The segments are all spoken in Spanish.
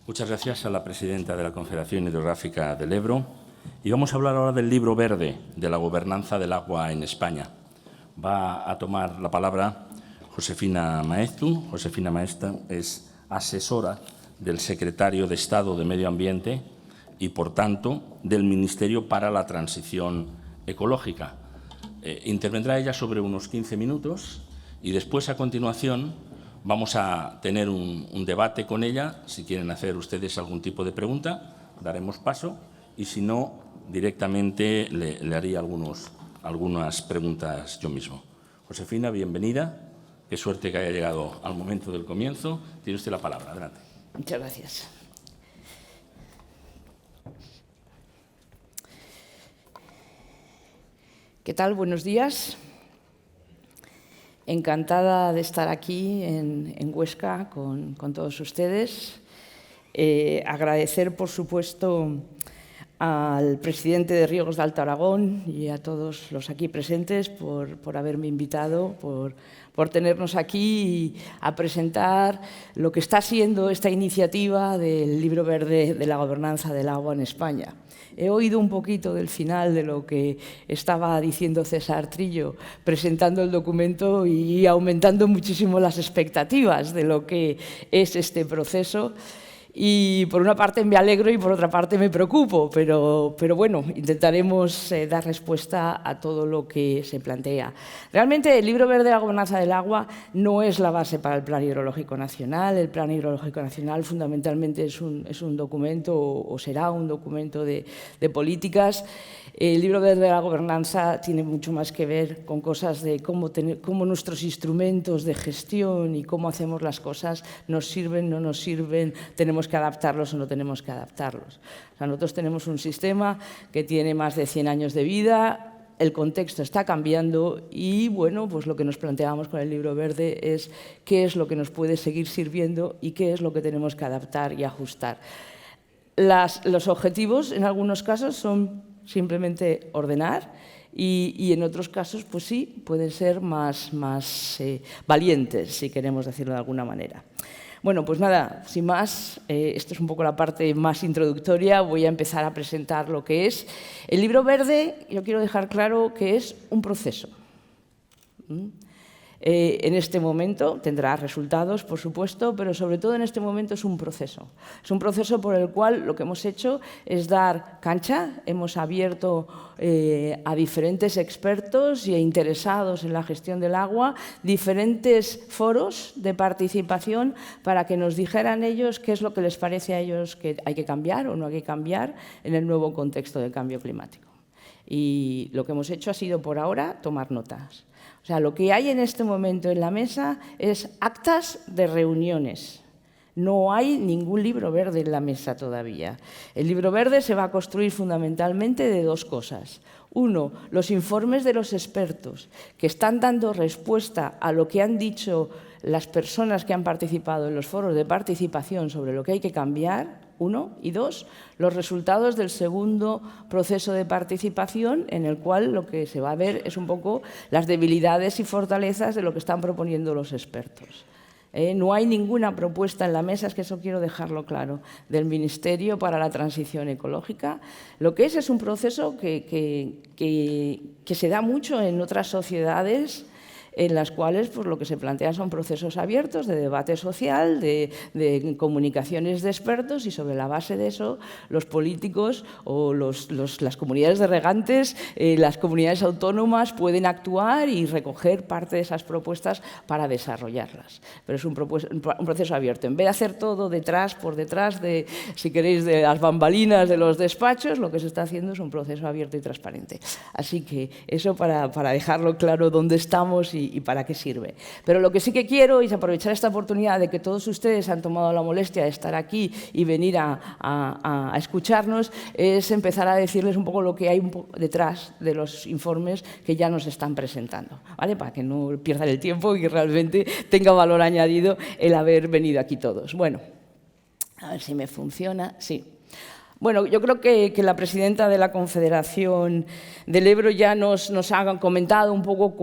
Muchas gracias a la presidenta de la Confederación Hidrográfica del Ebro. Y vamos a hablar ahora del libro verde de la gobernanza del agua en España. Va a tomar la palabra Josefina Maeztu. Josefina Maeztu es asesora del secretario de Estado de Medio Ambiente y, por tanto, del Ministerio para la Transición Ecológica. Intervendrá ella sobre unos 15 minutos y después, a continuación, vamos a tener un debate con ella. Si quieren hacer ustedes algún tipo de pregunta, daremos paso, y si no, directamente le haría algunas preguntas yo mismo. Josefina, bienvenida. Qué suerte que haya llegado al momento del comienzo. Tiene usted la palabra. Adelante. Muchas gracias. ¿Qué tal? Buenos días. Encantada de estar aquí en Huesca con todos ustedes. Agradecer, por supuesto, al presidente de Riegos de Alto Aragón y a todos los aquí presentes por haberme invitado, por tenernos aquí a presentar lo que está siendo esta iniciativa del Libro Verde de la Gobernanza del Agua en España. He oído un poquito del final de lo que estaba diciendo César Trillo presentando el documento y aumentando muchísimo las expectativas de lo que es este proceso. Y por una parte me alegro y por otra parte me preocupo, pero bueno, intentaremos dar respuesta a todo lo que se plantea. Realmente el Libro Verde de la Gobernanza del Agua no es la base para el Plan Hidrológico Nacional. El Plan Hidrológico Nacional fundamentalmente es un documento o será un documento de políticas. El Libro Verde de la Gobernanza tiene mucho más que ver con cosas de cómo nuestros instrumentos de gestión y cómo hacemos las cosas nos sirven, no nos sirven, tenemos que adaptarlos o no tenemos que adaptarlos. O sea, nosotros tenemos un sistema que tiene más de 100 años de vida, el contexto está cambiando y, bueno, pues lo que nos planteamos con el Libro Verde es qué es lo que nos puede seguir sirviendo y qué es lo que tenemos que adaptar y ajustar. Los objetivos, en algunos casos, son simplemente ordenar y en otros casos, pues sí, pueden ser más valientes, si queremos decirlo de alguna manera. Bueno, pues nada, sin más, esto es un poco la parte más introductoria. Voy a empezar a presentar lo que es. El Libro Verde, yo quiero dejar claro que es un proceso. En este momento tendrá resultados, por supuesto, pero sobre todo en este momento es un proceso. Es un proceso por el cual lo que hemos hecho es dar cancha. Hemos abierto a diferentes expertos y interesados en la gestión del agua diferentes foros de participación para que nos dijeran ellos qué es lo que les parece a ellos que hay que cambiar o no hay que cambiar en el nuevo contexto del cambio climático. Y lo que hemos hecho ha sido, por ahora, tomar notas. O sea, lo que hay en este momento en la mesa es actas de reuniones. No hay ningún libro verde en la mesa todavía. El libro verde se va a construir fundamentalmente de dos cosas. Uno, los informes de los expertos que están dando respuesta a lo que han dicho las personas que han participado en los foros de participación sobre lo que hay que cambiar, uno, y dos, los resultados del segundo proceso de participación en el cual lo que se va a ver es un poco las debilidades y fortalezas de lo que están proponiendo los expertos. No hay ninguna propuesta en la mesa, es que eso quiero dejarlo claro, del Ministerio para la Transición Ecológica. Lo que es un proceso que se da mucho en otras sociedades en las cuales pues, lo que se plantea son procesos abiertos de debate social, de comunicaciones de expertos y sobre la base de eso los políticos o las comunidades de regantes, las comunidades autónomas pueden actuar y recoger parte de esas propuestas para desarrollarlas. Pero es un proceso abierto. En vez de hacer todo por detrás de, si queréis, de las bambalinas de los despachos, lo que se está haciendo es un proceso abierto y transparente. Así que eso para dejarlo claro dónde estamos y para qué sirve. Pero lo que sí que quiero es aprovechar esta oportunidad de que todos ustedes han tomado la molestia de estar aquí y venir a escucharnos, es empezar a decirles un poco lo que hay detrás de los informes que ya nos están presentando, ¿vale? Para que no pierdan el tiempo y que realmente tenga valor añadido el haber venido aquí todos. Bueno, a ver si me funciona. Sí. Bueno, yo creo que la presidenta de la Confederación del Ebro ya nos ha comentado un poco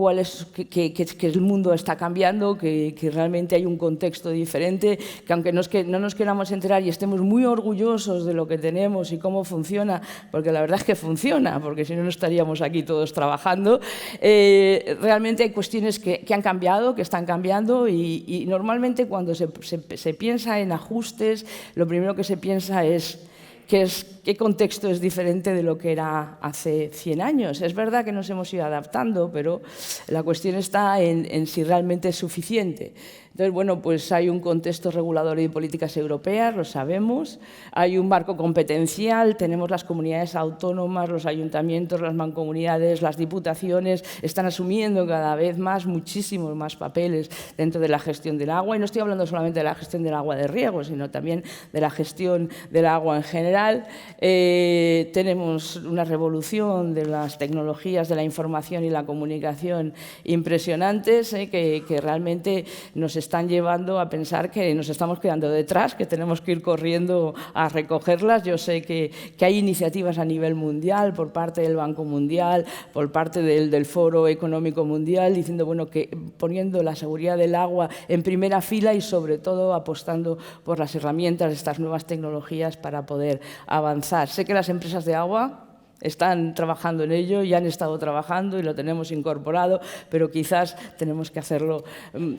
que el mundo está cambiando, que realmente hay un contexto diferente, que aunque no nos queramos enterar y estemos muy orgullosos de lo que tenemos y cómo funciona, porque la verdad es que funciona, porque si no, no estaríamos aquí todos trabajando, realmente hay cuestiones que han cambiado, que están cambiando y normalmente cuando se piensa en ajustes, lo primero que se piensa es qué contexto es diferente de lo que era hace 100 años. Es verdad que nos hemos ido adaptando, pero la cuestión está en si realmente es suficiente. Entonces, bueno, pues hay un contexto regulador y de políticas europeas, lo sabemos, hay un marco competencial, tenemos las comunidades autónomas, los ayuntamientos, las mancomunidades, las diputaciones, están asumiendo cada vez más, muchísimos más papeles dentro de la gestión del agua, y no estoy hablando solamente de la gestión del agua de riego, sino también de la gestión del agua en general. Tenemos una revolución de las tecnologías de la información y la comunicación impresionantes, que realmente nos están llevando a pensar que nos estamos quedando detrás, que tenemos que ir corriendo a recogerlas. Yo sé que hay iniciativas a nivel mundial por parte del Banco Mundial, por parte del Foro Económico Mundial, diciendo bueno, que poniendo la seguridad del agua en primera fila y sobre todo apostando por las herramientas de estas nuevas tecnologías para poder avanzar. Sé que las empresas de agua están trabajando en ello y han estado trabajando y lo tenemos incorporado, pero quizás tenemos que hacerlo,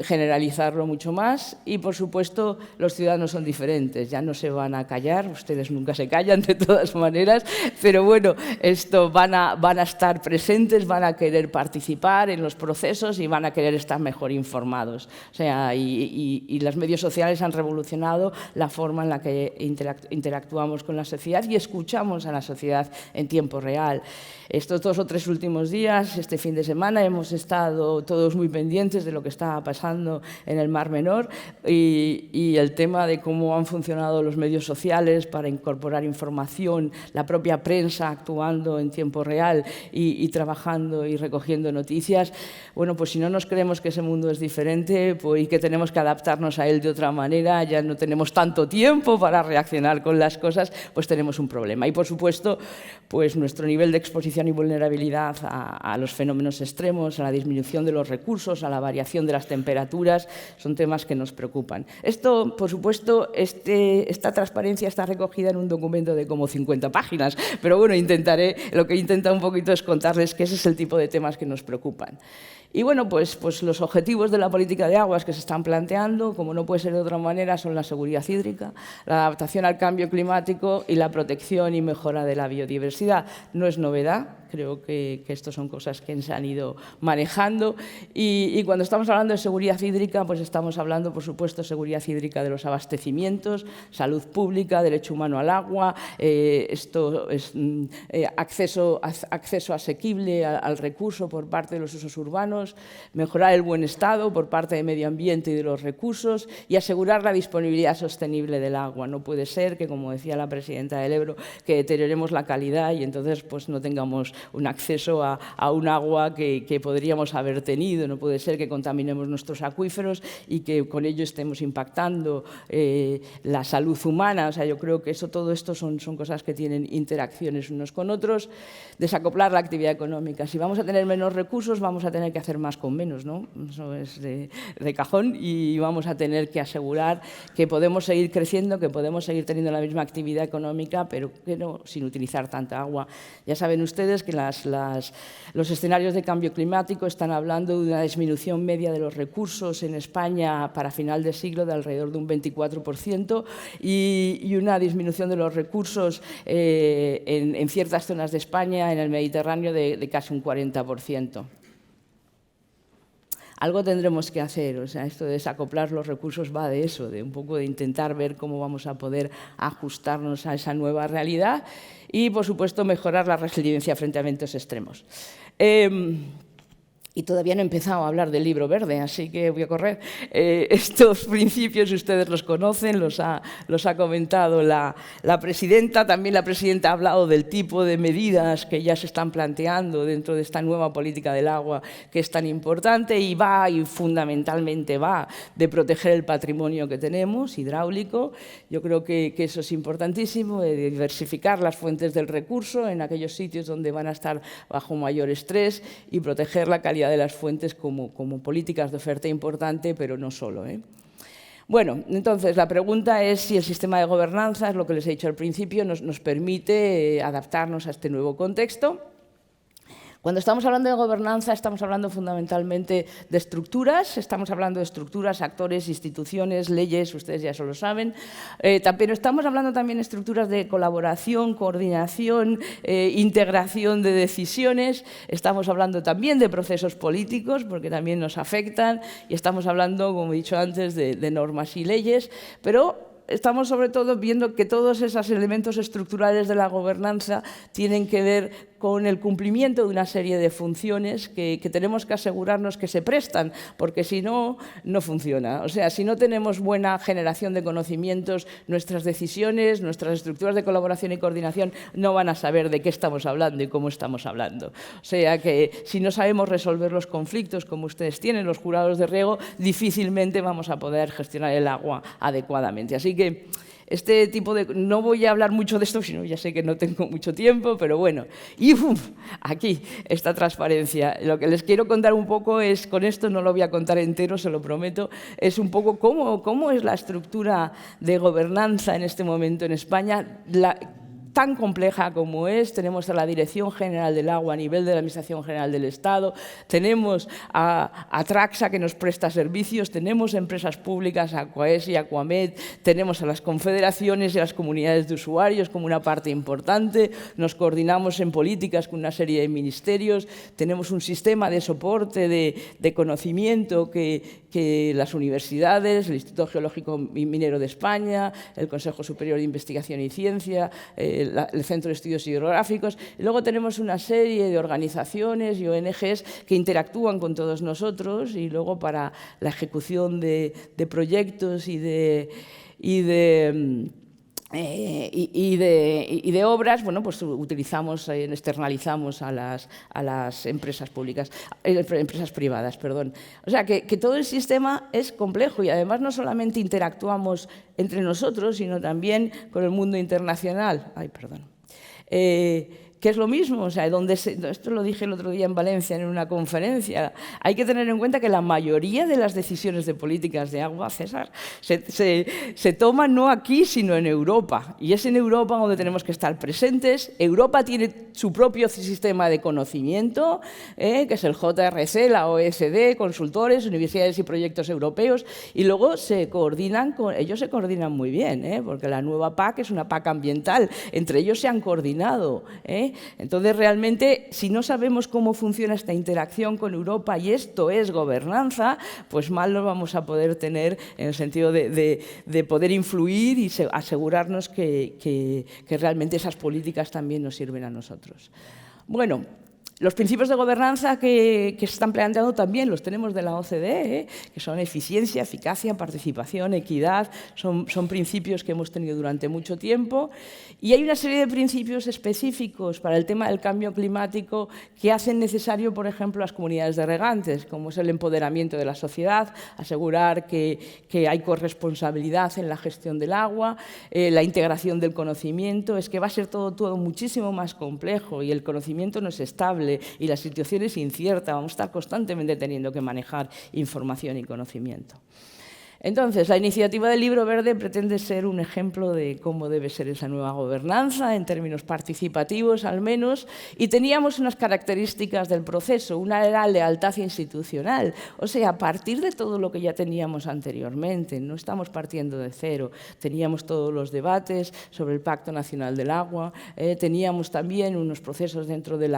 generalizarlo mucho más. Y, por supuesto, los ciudadanos son diferentes, ya no se van a callar, ustedes nunca se callan de todas maneras, pero bueno, van a estar presentes, van a querer participar en los procesos y van a querer estar mejor informados. O sea, y los medios sociales han revolucionado la forma en la que interactuamos con la sociedad y escuchamos a la sociedad en tiempo real. Estos 2 o 3 últimos días, este fin de semana, hemos estado todos muy pendientes de lo que estaba pasando en el Mar Menor y el tema de cómo han funcionado los medios sociales para incorporar información, la propia prensa actuando en tiempo real y trabajando y recogiendo noticias. Bueno, pues si no nos creemos que ese mundo es diferente y que tenemos que adaptarnos a él de otra manera, ya no tenemos tanto tiempo para reaccionar con las cosas, pues tenemos un problema. Y, por supuesto, pues nuestro nivel de exposición y vulnerabilidad a los fenómenos extremos, a la disminución de los recursos, a la variación de las temperaturas, son temas que nos preocupan. Esto, por supuesto, esta transparencia está recogida en un documento de como 50 páginas, pero bueno, lo que intenta un poquito es contarles que ese es el tipo de temas que nos preocupan. Y bueno, pues los objetivos de la política de aguas que se están planteando, como no puede ser de otra manera, son la seguridad hídrica, la adaptación al cambio climático y la protección y mejora de la biodiversidad. No es novedad, creo que esto son cosas que se han ido manejando y cuando estamos hablando de seguridad hídrica, pues estamos hablando, por supuesto, seguridad hídrica de los abastecimientos, salud pública, derecho humano al agua, esto es acceso asequible al recurso por parte de los usos urbanos, mejorar el buen estado por parte de medio ambiente y de los recursos y asegurar la disponibilidad sostenible del agua. No puede ser que, como decía la presidenta del Ebro, que deterioremos la calidad y entonces pues no tengamos un acceso a un agua que podríamos haber tenido. No puede ser que contaminemos nuestros acuíferos y que con ello estemos impactando la salud humana. O sea, yo creo que todo esto son cosas que tienen interacciones unos con otros. Desacoplar la actividad económica. Si vamos a tener menos recursos, vamos a tener que hacer más con menos, ¿no? Eso es de cajón y vamos a tener que asegurar que podemos seguir creciendo, que podemos seguir teniendo la misma actividad económica, pero que no sin utilizar tanta agua. Ya saben ustedes que los escenarios de cambio climático están hablando de una disminución media de los recursos en España para final de siglo de alrededor de un 24% y una disminución de los recursos en ciertas zonas de España, en el Mediterráneo, de casi un 40%. Algo tendremos que hacer, o sea, esto de desacoplar los recursos va de eso, de un poco de intentar ver cómo vamos a poder ajustarnos a esa nueva realidad y, por supuesto, mejorar la resiliencia frente a eventos extremos. Y todavía no he empezado a hablar del libro verde, así que voy a correr. Estos principios ustedes los conocen, los ha comentado la presidenta. También la presidenta ha hablado del tipo de medidas que ya se están planteando dentro de esta nueva política del agua que es tan importante y fundamentalmente va de proteger el patrimonio que tenemos, hidráulico. Yo creo que eso es importantísimo, de diversificar las fuentes del recurso en aquellos sitios donde van a estar bajo mayor estrés y proteger la calidad de las fuentes como políticas de oferta importante, pero no solo. Bueno, entonces la pregunta es si el sistema de gobernanza, es lo que les he dicho al principio, nos permite adaptarnos a este nuevo contexto. Cuando estamos hablando de gobernanza, estamos hablando fundamentalmente de estructuras, estamos hablando de estructuras, actores, instituciones, leyes, ustedes ya eso lo saben, pero estamos hablando también de estructuras de colaboración, coordinación, integración de decisiones, estamos hablando también de procesos políticos, porque también nos afectan, y estamos hablando, como he dicho antes, de normas y leyes, pero estamos sobre todo viendo que todos esos elementos estructurales de la gobernanza tienen que ver con el cumplimiento de una serie de funciones que tenemos que asegurarnos que se prestan, porque si no, no funciona. O sea, si no tenemos buena generación de conocimientos, nuestras decisiones, nuestras estructuras de colaboración y coordinación no van a saber de qué estamos hablando y cómo estamos hablando. O sea, que si no sabemos resolver los conflictos como ustedes tienen, los jurados de riego, difícilmente vamos a poder gestionar el agua adecuadamente. Así que este tipo de... No voy a hablar mucho de esto, sino ya sé que no tengo mucho tiempo, pero bueno. Y aquí, esta transparencia. Lo que les quiero contar un poco es, con esto no lo voy a contar entero, se lo prometo, es un poco cómo es la estructura de gobernanza en este momento en España, tan compleja como es. Tenemos a la Dirección General del Agua a nivel de la Administración General del Estado, tenemos a Traxa que nos presta servicios, tenemos empresas públicas, Aquaes y Aquamed, tenemos a las confederaciones y a las comunidades de usuarios como una parte importante, nos coordinamos en políticas con una serie de ministerios, tenemos un sistema de soporte de conocimiento que las universidades, el Instituto Geológico y Minero de España, el Consejo Superior de Investigación y Ciencia, el Centro de Estudios Hidrográficos. Y luego tenemos una serie de organizaciones y ONGs que interactúan con todos nosotros y luego para la ejecución de proyectos y de obras, bueno, pues utilizamos, externalizamos a las empresas públicas, empresas privadas, perdón. O sea, que todo el sistema es complejo y además no solamente interactuamos entre nosotros, sino también con el mundo internacional. Ay, perdón. Que es lo mismo, o sea, esto lo dije el otro día en Valencia en una conferencia, hay que tener en cuenta que la mayoría de las decisiones de políticas de agua, César, se toman no aquí, sino en Europa, y es en Europa donde tenemos que estar presentes. Europa tiene su propio sistema de conocimiento, que es el JRC, la OSD, consultores, universidades y proyectos europeos, y luego ellos se coordinan muy bien, porque la nueva PAC es una PAC ambiental, entre ellos se han coordinado, Entonces, realmente, si no sabemos cómo funciona esta interacción con Europa y esto es gobernanza, pues mal lo vamos a poder tener en el sentido de poder influir y asegurarnos que realmente esas políticas también nos sirven a nosotros. Bueno, los principios de gobernanza que se están planteando también los tenemos de la OCDE, que son eficiencia, eficacia, participación, equidad, son principios que hemos tenido durante mucho tiempo. Y hay una serie de principios específicos para el tema del cambio climático que hacen necesario, por ejemplo, las comunidades de regantes, como es el empoderamiento de la sociedad, asegurar que hay corresponsabilidad en la gestión del agua, la integración del conocimiento. Es que va a ser todo muchísimo más complejo y el conocimiento no es estable y la situación es incierta, vamos a estar constantemente teniendo que manejar información y conocimiento. Entonces, la iniciativa del Libro Verde pretende ser un ejemplo de cómo debe ser esa nueva gobernanza, en términos participativos al menos, y teníamos unas características del proceso. Una era lealtad institucional, o sea, a partir de todo lo que ya teníamos anteriormente, no estamos partiendo de cero, teníamos todos los debates sobre el Pacto Nacional del Agua, teníamos también unos procesos dentro del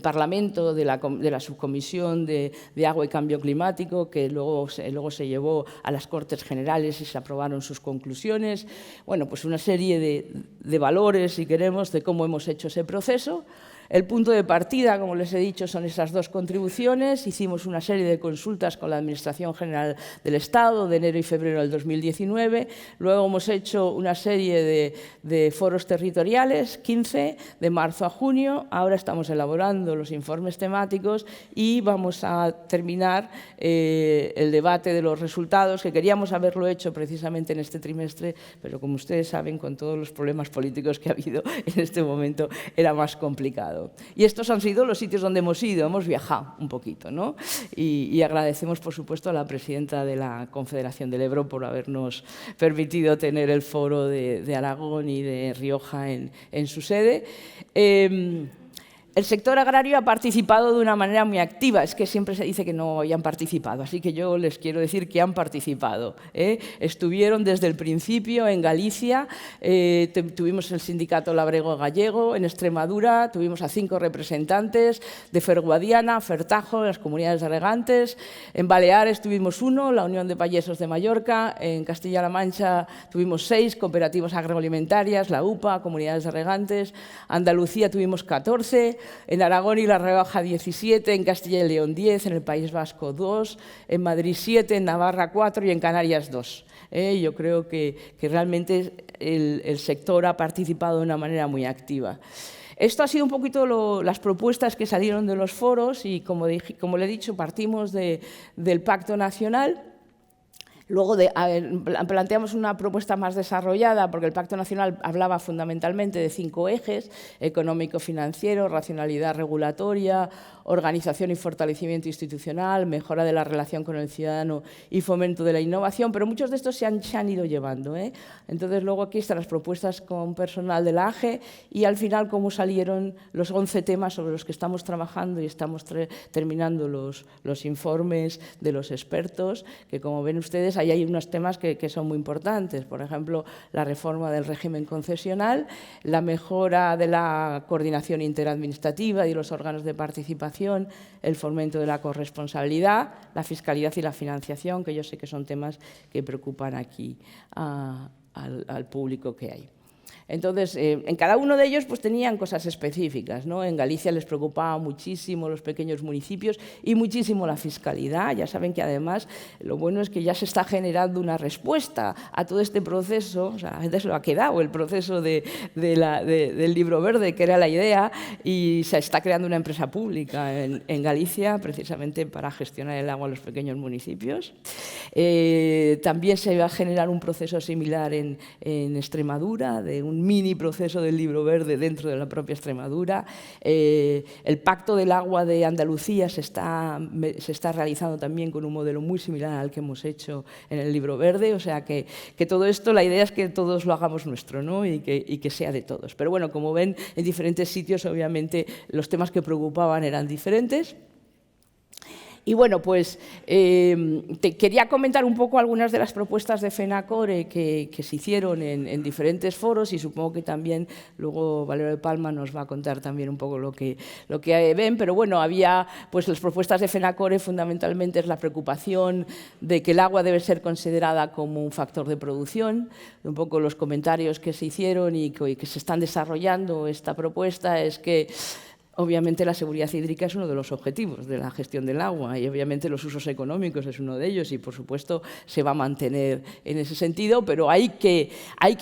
Parlamento, de la Subcomisión de Agua y Cambio Climático, que luego se llevó a las Cortes Generales y se aprobaron sus conclusiones. Bueno, pues una serie de valores, si queremos, de cómo hemos hecho ese proceso. El punto de partida, como les he dicho, son esas dos contribuciones. Hicimos una serie de consultas con la Administración General del Estado de enero y febrero del 2019. Luego hemos hecho una serie de foros territoriales, 15, de marzo a junio. Ahora estamos elaborando los informes temáticos y vamos a terminar el debate de los resultados, que queríamos haberlo hecho precisamente en este trimestre, pero como ustedes saben, con todos los problemas políticos que ha habido en este momento, era más complicado. Y estos han sido los sitios donde hemos ido, hemos viajado un poquito, ¿no? Y agradecemos, por supuesto, a la presidenta de la Confederación del Ebro por habernos permitido tener el foro de Aragón y de Rioja en su sede. El sector agrario ha participado de una manera muy activa. Es que siempre se dice que no hayan participado, así que yo les quiero decir que han participado. Estuvieron desde el principio en Galicia, tuvimos el sindicato labrego gallego, en Extremadura tuvimos a 5 representantes de Ferguadiana, Fertajo, las comunidades de regantes, en Baleares tuvimos 1, la Unión de Payesos de Mallorca, en Castilla-La Mancha tuvimos 6 cooperativas agroalimentarias, la UPA, comunidades de regantes, Andalucía tuvimos 14, en Aragón y La Rioja 17, en Castilla y León 10, en el País Vasco 2, en Madrid 7, en Navarra 4 y en Canarias 2. Yo creo que realmente el sector ha participado de una manera muy activa. Esto ha sido un poquito las propuestas que salieron de los foros y, como le he dicho, partimos del Pacto Nacional. Luego planteamos una propuesta más desarrollada, porque el Pacto Nacional hablaba fundamentalmente de 5 ejes: económico-financiero, racionalidad regulatoria, organización y fortalecimiento institucional, mejora de la relación con el ciudadano y fomento de la innovación, pero muchos de estos se han ido llevando. Entonces, luego aquí están las propuestas con personal de la AGE y al final cómo salieron los 11 temas sobre los que estamos trabajando y estamos terminando los informes de los expertos, que como ven ustedes, ahí hay unos temas que son muy importantes. Por ejemplo, la reforma del régimen concesional, la mejora de la coordinación interadministrativa y de los órganos de participación, el fomento de la corresponsabilidad, la fiscalidad y la financiación, que yo sé que son temas que preocupan aquí al público que hay. Entonces, en cada uno de ellos pues, tenían cosas específicas, ¿no? En Galicia les preocupaba muchísimo los pequeños municipios y muchísimo la fiscalidad. Ya saben que además lo bueno es que ya se está generando una respuesta a todo este proceso. O sea, a la gente se lo ha quedado el proceso del libro verde, que era la idea, y se está creando una empresa pública en Galicia precisamente para gestionar el agua en los pequeños municipios. También se va a generar un proceso similar en Extremadura, de un mini proceso del libro verde dentro de la propia Extremadura. El Pacto del Agua de Andalucía se está realizando también con un modelo muy similar al que hemos hecho en el libro verde, o sea que todo esto, la idea es que todos lo hagamos nuestro, ¿no? y que sea de todos. Pero bueno, como ven, en diferentes sitios obviamente los temas que preocupaban eran diferentes. Y bueno, pues quería comentar un poco algunas de las propuestas de FENACORE que se hicieron en diferentes foros, y supongo que también luego Valerio de Palma nos va a contar también un poco lo que ven. Pero bueno, había pues las propuestas de FENACORE, fundamentalmente es la preocupación de que el agua debe ser considerada como un factor de producción. Un poco los comentarios que se hicieron y que se están desarrollando esta propuesta es que obviamente la seguridad hídrica es uno de los objetivos de la gestión del agua y obviamente los usos económicos es uno de ellos y por supuesto se va a mantener en ese sentido, pero hay que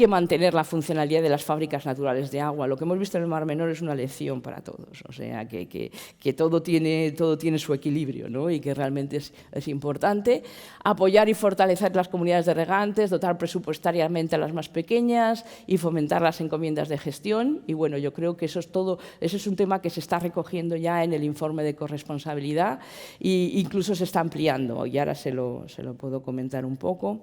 mantener la funcionalidad de las fábricas naturales de agua. Lo que hemos visto en el Mar Menor es una lección para todos, o sea que todo tiene su equilibrio, ¿no? Y que realmente es importante. Apoyar y fortalecer las comunidades de regantes, dotar presupuestariamente a las más pequeñas y fomentar las encomiendas de gestión. Y bueno, yo creo que eso es un tema que se está recogiendo ya en el informe de corresponsabilidad e incluso se está ampliando, y ahora se lo puedo comentar un poco.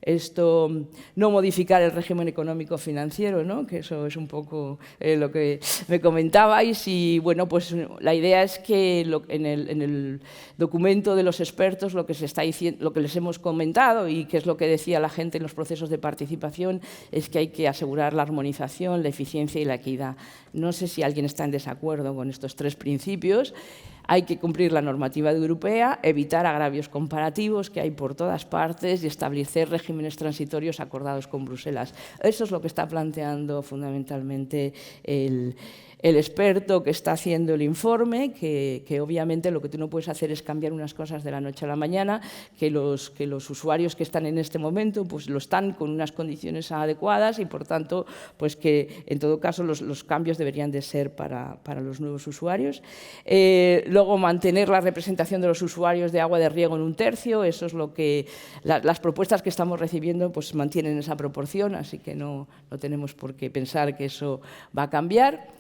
Esto, no modificar el régimen económico-financiero, ¿no? Que eso es un poco lo que me comentabais, y bueno, pues la idea es que en el documento de los expertos lo que se está diciendo, lo que les hemos comentado y que es lo que decía la gente en los procesos de participación, es que hay que asegurar la armonización, la eficiencia y la equidad. No sé si alguien está en desacuerdo con estos 3 principios. Hay que cumplir la normativa europea, evitar agravios comparativos que hay por todas partes y establecer regímenes transitorios acordados con Bruselas. Eso es lo que está planteando fundamentalmente el experto que está haciendo el informe, que obviamente lo que tú no puedes hacer es cambiar unas cosas de la noche a la mañana, que los usuarios que están en este momento pues lo están con unas condiciones adecuadas y, por tanto, pues que en todo caso los cambios deberían de ser para los nuevos usuarios. Luego, mantener la representación de los usuarios de agua de riego en 1/3, eso es lo que las propuestas que estamos recibiendo pues mantienen esa proporción, así que no tenemos por qué pensar que eso va a cambiar.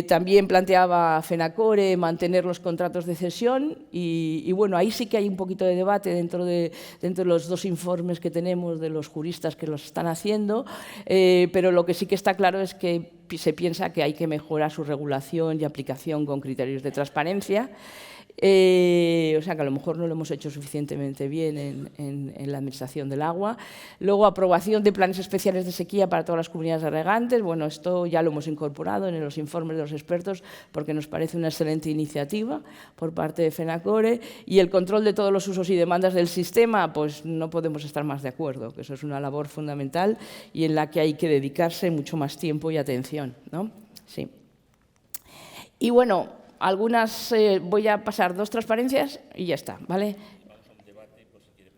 También planteaba FENACORE mantener los contratos de cesión y bueno, ahí sí que hay un poquito de debate dentro de los dos informes que tenemos de los juristas que los están haciendo, pero lo que sí que está claro es que se piensa que hay que mejorar su regulación y aplicación con criterios de transparencia. O sea que a lo mejor no lo hemos hecho suficientemente bien en la administración del agua. Luego, aprobación de planes especiales de sequía para todas las comunidades de regantes. Bueno, esto ya lo hemos incorporado en los informes de los expertos porque nos parece una excelente iniciativa por parte de FENACORE. Y el control de todos los usos y demandas del sistema, pues no podemos estar más de acuerdo, que eso es una labor fundamental y en la que hay que dedicarse mucho más tiempo y atención, ¿no? Sí. Y bueno, voy a pasar 2 transparencias y ya está, ¿vale?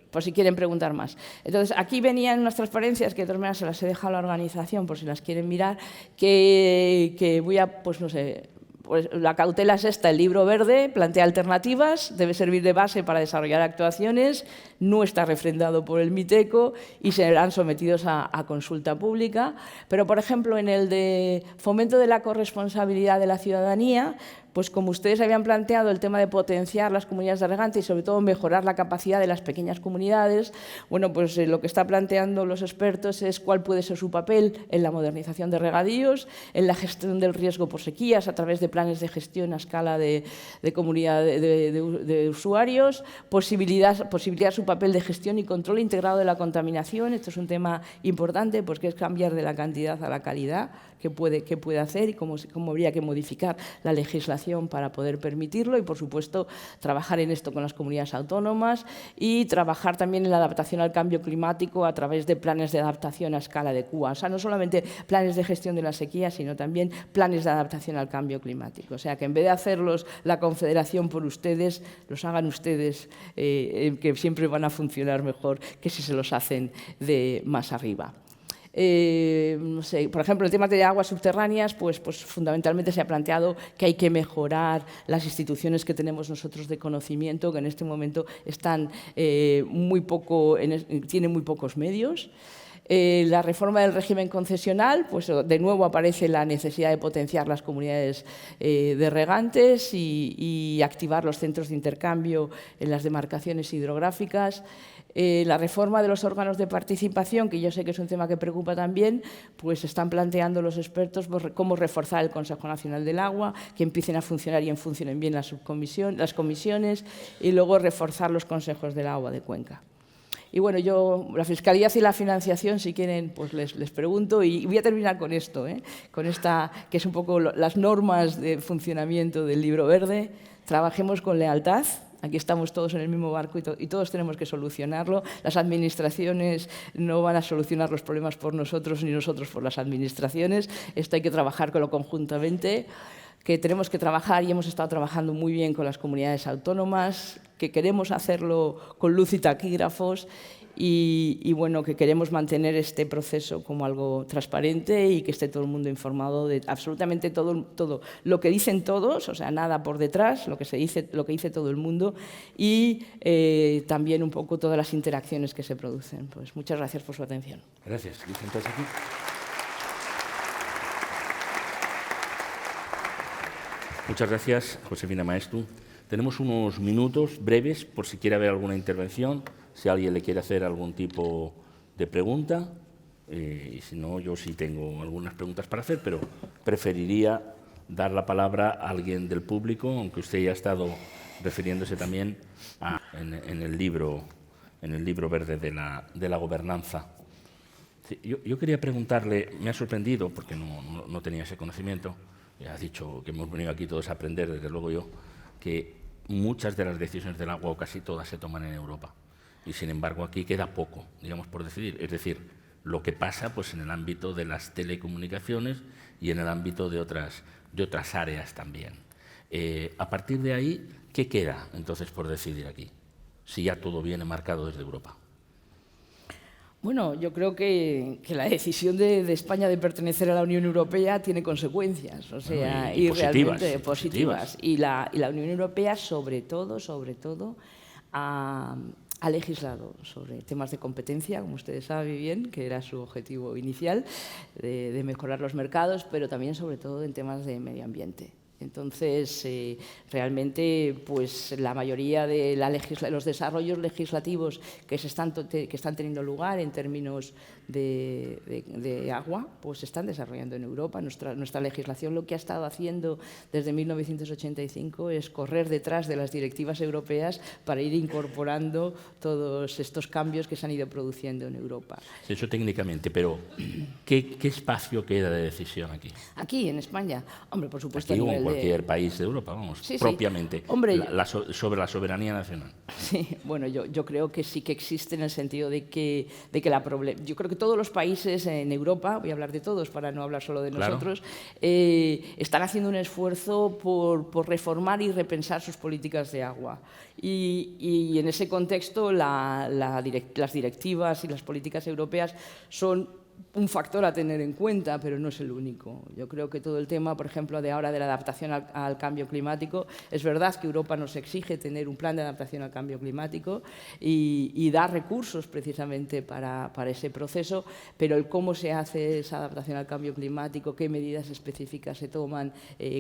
Por si quieren preguntar más. Entonces, aquí venían unas transparencias que de todas maneras se las he dejado a la organización por si las quieren mirar, que voy a, pues no sé, pues la cautela es esta: el libro verde plantea alternativas, debe servir de base para desarrollar actuaciones, no está refrendado por el MITECO y serán sometidos a consulta pública. Pero, por ejemplo, en el de fomento de la corresponsabilidad de la ciudadanía, pues como ustedes habían planteado el tema de potenciar las comunidades de regantes y sobre todo mejorar la capacidad de las pequeñas comunidades, bueno, pues lo que están planteando los expertos es cuál puede ser su papel en la modernización de regadíos, en la gestión del riesgo por sequías a través de planes de gestión a escala de comunidad de usuarios, posibilitar su papel de gestión y control integrado de la contaminación. Esto es un tema importante porque es cambiar de la cantidad a la calidad que puede hacer y cómo habría que modificar la legislación para poder permitirlo y, por supuesto, trabajar en esto con las comunidades autónomas y trabajar también en la adaptación al cambio climático a través de planes de adaptación a escala de Cuba. O sea, no solamente planes de gestión de la sequía, sino también planes de adaptación al cambio climático. O sea, que en vez de hacerlos la Confederación por ustedes, los hagan ustedes, que siempre van a funcionar mejor que si se los hacen de más arriba. No sé, por ejemplo, el tema de aguas subterráneas, pues fundamentalmente se ha planteado que hay que mejorar las instituciones que tenemos nosotros de conocimiento, que en este momento están tienen muy pocos medios. La reforma del régimen concesional, pues de nuevo aparece la necesidad de potenciar las comunidades de regantes y activar los centros de intercambio en las demarcaciones hidrográficas. La reforma de los órganos de participación, que yo sé que es un tema que preocupa también, pues están planteando los expertos cómo reforzar el Consejo Nacional del Agua, que empiecen a funcionar y funcionen bien las comisiones, y luego reforzar los consejos del agua de Cuenca. Y bueno, la fiscalidad y la financiación, si quieren, pues les pregunto, y voy a terminar con esto, con esta, que es un poco las normas de funcionamiento del Libro Verde. Trabajemos con lealtad. Aquí estamos todos en el mismo barco y todos tenemos que solucionarlo. Las administraciones no van a solucionar los problemas por nosotros ni nosotros por las administraciones. Esto hay que trabajarlo conjuntamente, que tenemos que trabajar y hemos estado trabajando muy bien con las comunidades autónomas, que queremos hacerlo con luz y taquígrafos y bueno, que queremos mantener este proceso como algo transparente y que esté todo el mundo informado de absolutamente todo lo que dicen todos, o sea, nada por detrás, lo que dice todo el mundo y también un poco todas las interacciones que se producen. Pues muchas gracias por su atención. Gracias. Aquí. Muchas gracias, Josefina Maeztu. Tenemos unos minutos breves por si quiere haber alguna intervención, si alguien le quiere hacer algún tipo de pregunta. Y si no, yo sí tengo algunas preguntas para hacer, pero preferiría dar la palabra a alguien del público, aunque usted ya ha estado refiriéndose también en el libro verde de la gobernanza. Yo quería preguntarle, me ha sorprendido, porque no tenía ese conocimiento, ha dicho que hemos venido aquí todos a aprender, desde luego yo, que muchas de las decisiones del agua, o casi todas, se toman en Europa. Y sin embargo aquí queda poco, digamos, por decidir. Es decir, lo que pasa pues, en el ámbito de las telecomunicaciones y en el ámbito de otras áreas también. A partir de ahí, ¿qué queda entonces por decidir aquí? Si ya todo viene marcado desde Europa. Bueno, yo creo que la decisión de España de pertenecer a la Unión Europea tiene consecuencias, o sea, bueno, y positivas, realmente positivas. Y la Unión Europea, sobre todo, ha legislado sobre temas de competencia, como ustedes saben bien, que era su objetivo inicial, de mejorar los mercados, pero también, sobre todo, en temas de medio ambiente. Entonces, realmente, pues la mayoría de los desarrollos legislativos que están teniendo lugar en términos de agua, pues se están desarrollando en Europa. Nuestra legislación lo que ha estado haciendo desde 1985 es correr detrás de las directivas europeas para ir incorporando todos estos cambios que se han ido produciendo en Europa. Eso técnicamente, pero ¿qué espacio queda de decisión aquí? Aquí, en España, hombre, por supuesto. Aquí o en cualquier país de Europa, vamos, sí, propiamente, sí. Hombre, sobre la soberanía nacional. Sí, bueno, yo creo que sí que existe en el sentido de que yo creo que todos los países en Europa, voy a hablar de todos para no hablar solo de nosotros, están haciendo un esfuerzo por reformar y repensar sus políticas de agua. Y en ese contexto las directivas y las políticas europeas son un factor a tener en cuenta, pero no es el único. Yo creo que todo el tema, por ejemplo, de ahora de la adaptación al cambio climático, es verdad que Europa nos exige tener un plan de adaptación al cambio climático y dar recursos precisamente para ese proceso, pero el cómo se hace esa adaptación al cambio climático, qué medidas específicas se toman,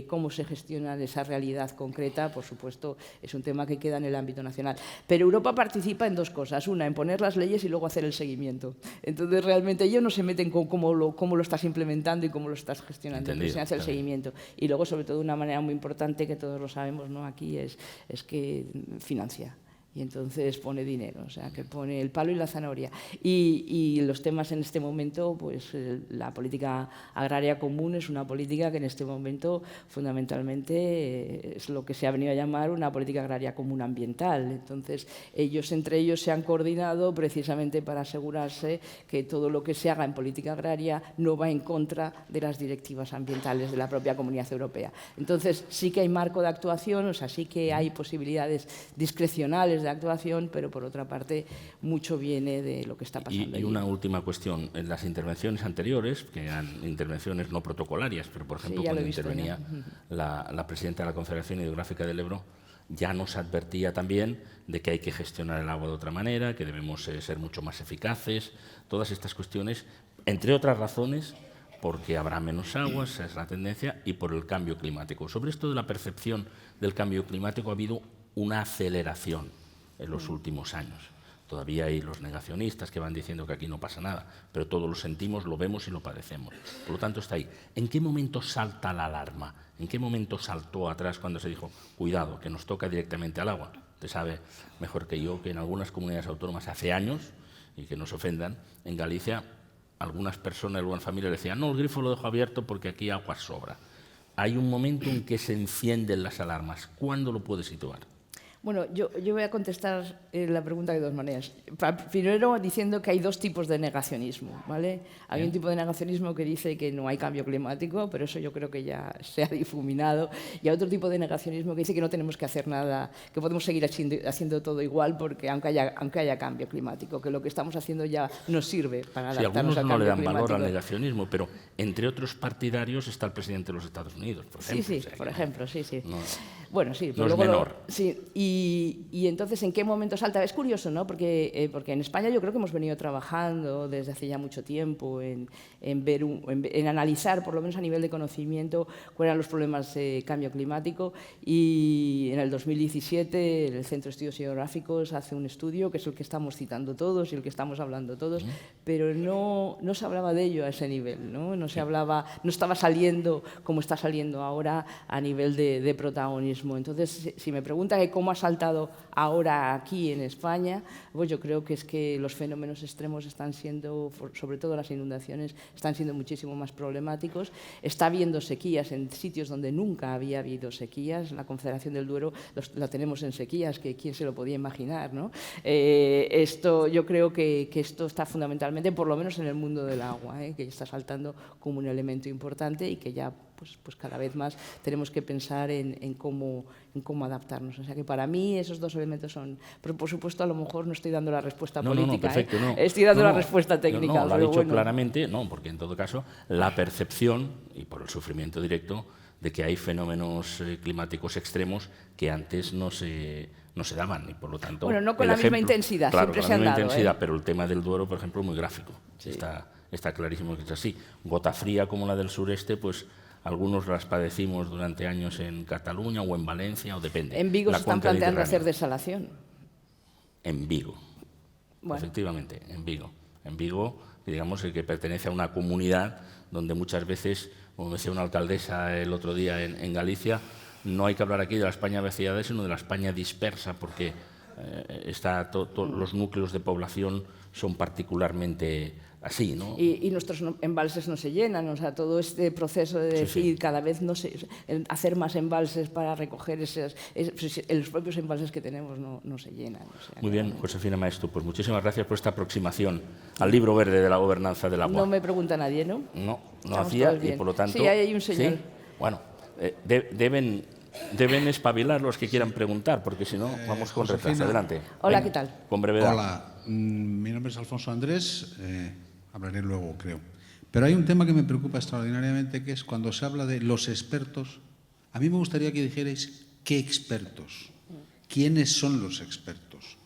cómo se gestiona esa realidad concreta, por supuesto, es un tema que queda en el ámbito nacional. Pero Europa participa en dos cosas, una, en poner las leyes y luego hacer el seguimiento. Entonces, realmente ellos no se meten con cómo lo estás implementando y cómo lo estás gestionando, se hace el seguimiento. Y luego, sobre todo, una manera muy importante que todos lo sabemos, ¿no? Aquí es que financia. Y entonces pone dinero, o sea, que pone el palo y la zanahoria. Y los temas en este momento, pues la política agraria común es una política que en este momento fundamentalmente es lo que se ha venido a llamar una política agraria común ambiental. Entonces, entre ellos se han coordinado precisamente para asegurarse que todo lo que se haga en política agraria no va en contra de las directivas ambientales de la propia Comunidad Europea. Entonces, sí que hay marco de actuación, o sea, sí que hay posibilidades discrecionales de actuación, pero por otra parte mucho viene de lo que está pasando. Y una última cuestión, en las intervenciones anteriores, que eran intervenciones no protocolarias, pero por ejemplo cuando intervenía la presidenta de la Confederación Hidrográfica del Ebro, ya nos advertía también de que hay que gestionar el agua de otra manera, que debemos ser mucho más eficaces, todas estas cuestiones, entre otras razones, porque habrá menos agua, esa es la tendencia, y por el cambio climático. Sobre esto de la percepción del cambio climático ha habido una aceleración en los últimos años. Todavía hay los negacionistas que van diciendo que aquí no pasa nada, pero todos lo sentimos, lo vemos y lo padecemos. Por lo tanto, está ahí. ¿En qué momento salta la alarma? ¿En qué momento saltó atrás cuando se dijo, cuidado, que nos toca directamente al agua? Usted sabe mejor que yo que en algunas comunidades autónomas hace años, y que no se ofendan, en Galicia algunas personas, algunas familias decían, no, el grifo lo dejo abierto porque aquí agua sobra. Hay un momento en que se encienden las alarmas. ¿Cuándo lo puede situar? Bueno, yo voy a contestar la pregunta de dos maneras. Primero, diciendo que hay dos tipos de negacionismo, ¿vale? Hay un tipo de negacionismo que dice que no hay cambio climático, pero eso yo creo que ya se ha difuminado. Y hay otro tipo de negacionismo que dice que no tenemos que hacer nada, que podemos seguir haciendo todo igual, porque aunque haya cambio climático, que lo que estamos haciendo ya nos sirve para adaptarnos al cambio climático. Algunos no le dan valor al negacionismo, pero entre otros partidarios está el presidente de los Estados Unidos, por ejemplo. Sí, por ejemplo, sí. No, bueno, sí. No es menor. Sí, y entonces, ¿en qué momento salta? Es curioso, ¿no? Porque en España yo creo que hemos venido trabajando desde hace ya mucho tiempo en analizar, por lo menos a nivel de conocimiento, cuáles eran los problemas de cambio climático. Y en el 2017 el Centro de Estudios Hidrográficos hace un estudio, que es el que estamos citando todos y el que estamos hablando todos, pero no se hablaba de ello a ese nivel, ¿no? se hablaba, no estaba saliendo como está saliendo ahora a nivel de protagonismo. Entonces, si me pregunta que cómo ha saltado ahora aquí en España, pues yo creo que es que los fenómenos extremos están siendo, sobre todo las inundaciones, están siendo muchísimo más problemáticos. Está habiendo sequías en sitios donde nunca había habido sequías. La Confederación del Duero la tenemos en sequías, que quién se lo podía imaginar, ¿no? Esto, yo creo que esto está fundamentalmente, por lo menos en el mundo del agua, que está saltando como un elemento importante y que ya pues cada vez más tenemos que pensar en cómo adaptarnos. O sea que para mí esos dos elementos son... Pero por supuesto a lo mejor no estoy dando la respuesta política, perfecto, estoy dando la respuesta técnica. No, lo ha dicho bueno. claramente, no, porque en todo caso la percepción, y por el sufrimiento directo, de que hay fenómenos climáticos extremos que antes no se daban y por lo tanto... Bueno, no con la misma intensidad, claro, siempre con se la han misma dado. intensidad, pero el tema del Duero, por ejemplo, es muy gráfico. Sí. Está clarísimo que es así. Gota fría como la del sureste, pues algunos las padecimos durante años en Cataluña o en Valencia, o depende. En Vigo se están planteando hacer desalación. En Vigo, bueno. Efectivamente, en Vigo. En Vigo, digamos, el que pertenece a una comunidad donde muchas veces, como decía una alcaldesa el otro día en Galicia, no hay que hablar aquí de la España vaciada, sino de la España dispersa, porque los núcleos de población son particularmente así, ¿no? Y nuestros embalses no se llenan, o sea, todo este proceso de decir cada vez hacer más embalses para recoger los propios embalses que tenemos no se llenan. O sea, muy bien, Josefina Maestu, pues muchísimas gracias por esta aproximación al libro verde de la gobernanza del agua. No me pregunta nadie, ¿no? No hacía y por lo tanto... Sí, ahí hay un señor. ¿Sí? Bueno, deben espabilar los que quieran preguntar, porque si no, vamos con retraso. Adelante. Hola, venga, ¿qué tal? Con brevedad. Hola, mi nombre es Alfonso Andrés, hablaré luego, creo. Pero hay un tema que me preocupa extraordinariamente, que es cuando se habla de los expertos. A mí me gustaría que dijerais qué expertos, quiénes son los expertos.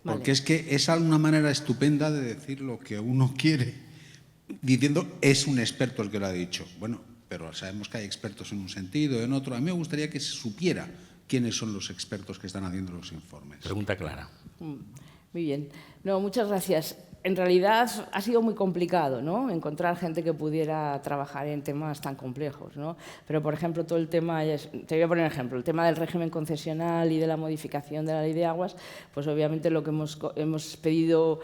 Porque es que es una manera estupenda de decir lo que uno quiere, diciendo es un experto el que lo ha dicho. Bueno, pero sabemos que hay expertos en un sentido, en otro. A mí me gustaría que se supiera quiénes son los expertos que están haciendo los informes. Pregunta clara. Muy bien. No, muchas gracias. En realidad ha sido muy complicado, ¿no?, encontrar gente que pudiera trabajar en temas tan complejos, ¿no? Pero, por ejemplo, todo el tema, te voy a poner un ejemplo, el tema del régimen concesional y de la modificación de la ley de aguas, pues obviamente lo que hemos pedido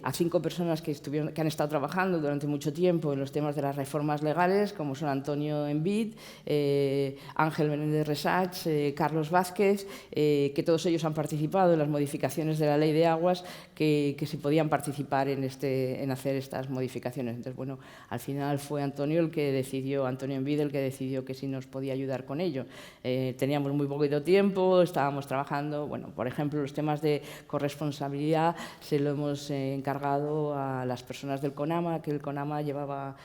a 5 personas que han estado trabajando durante mucho tiempo en los temas de las reformas legales, como son Antonio Envid, Ángel Menéndez Resach, Carlos Vázquez, que todos ellos han participado en las modificaciones de la ley de aguas, que si podían participar en hacer estas modificaciones. Entonces, bueno, al final fue Antonio Envid el que decidió que sí nos podía ayudar con ello. Teníamos muy poquito tiempo, estábamos trabajando, bueno, por ejemplo, los temas de corresponsabilidad se lo hemos encargado a las personas del CONAMA, que el CONAMA llevaba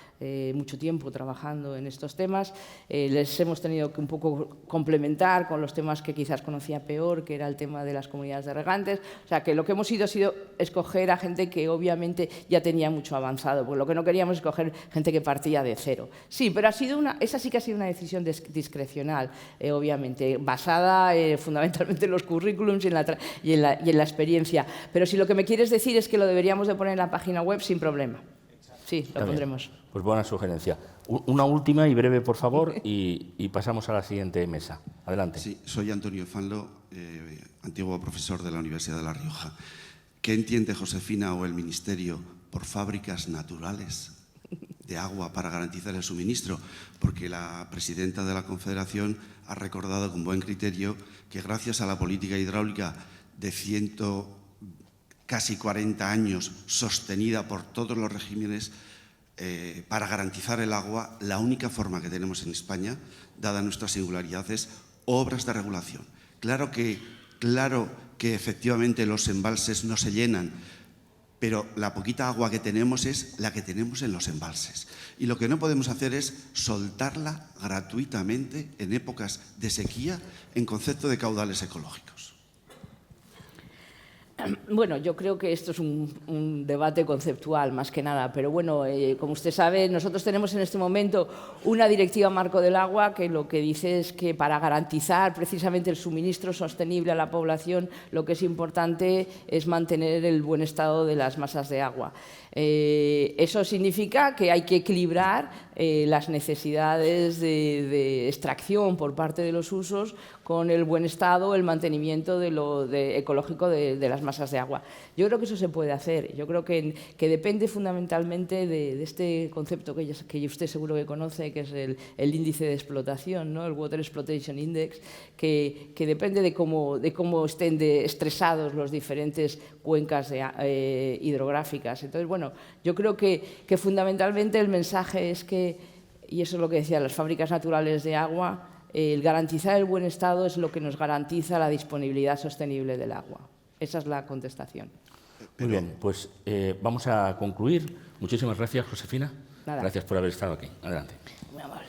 mucho tiempo trabajando en estos temas. Les hemos tenido que un poco complementar con los temas que quizás conocía peor, que era el tema de las comunidades de regantes. O sea, que lo que hemos ido ha sido escoger a gente que obviamente ya tenía mucho avanzado, porque lo que no queríamos es escoger gente que partía de cero. Sí, pero esa sí que ha sido una decisión discrecional, obviamente, basada fundamentalmente en los currículums y en la experiencia. Pero si lo que me quieres decir es que lo deberíamos de poner en la página web, sin problema. Sí, lo pondremos. Pues buena sugerencia. Una última y breve, por favor, y pasamos a la siguiente mesa. Adelante. Sí, soy Antonio Fanlo, antiguo profesor de la Universidad de La Rioja. ¿Qué entiende Josefina o el Ministerio por fábricas naturales de agua para garantizar el suministro? Porque la presidenta de la Confederación ha recordado con buen criterio que gracias a la política hidráulica de casi 40 años sostenida por todos los regímenes para garantizar el agua, la única forma que tenemos en España, dada nuestra singularidad, es obras de regulación. Claro que efectivamente los embalses no se llenan, pero la poquita agua que tenemos es la que tenemos en los embalses. Y lo que no podemos hacer es soltarla gratuitamente en épocas de sequía en concepto de caudales ecológicos. Bueno, yo creo que esto es un debate conceptual más que nada, pero bueno, como usted sabe, nosotros tenemos en este momento una directiva marco del agua que lo que dice es que para garantizar precisamente el suministro sostenible a la población, lo que es importante es mantener el buen estado de las masas de agua. Eso significa que hay que equilibrar las necesidades de extracción por parte de los usos con el buen estado, el mantenimiento ecológico de las masas de agua. Yo creo que eso se puede hacer. Yo creo que depende fundamentalmente de este concepto que usted seguro que conoce, que es el índice de explotación, ¿no? El Water Exploitation Index, que depende de cómo estén estresados los diferentes cuencas hidrográficas. Entonces, bueno, yo creo que fundamentalmente el mensaje es que, y eso es lo que decía, las fábricas naturales de agua, el garantizar el buen estado es lo que nos garantiza la disponibilidad sostenible del agua. Esa es la contestación. Muy bien, pues vamos a concluir. Muchísimas gracias, Josefina. Nada. Gracias por haber estado aquí. Adelante. Muy amable.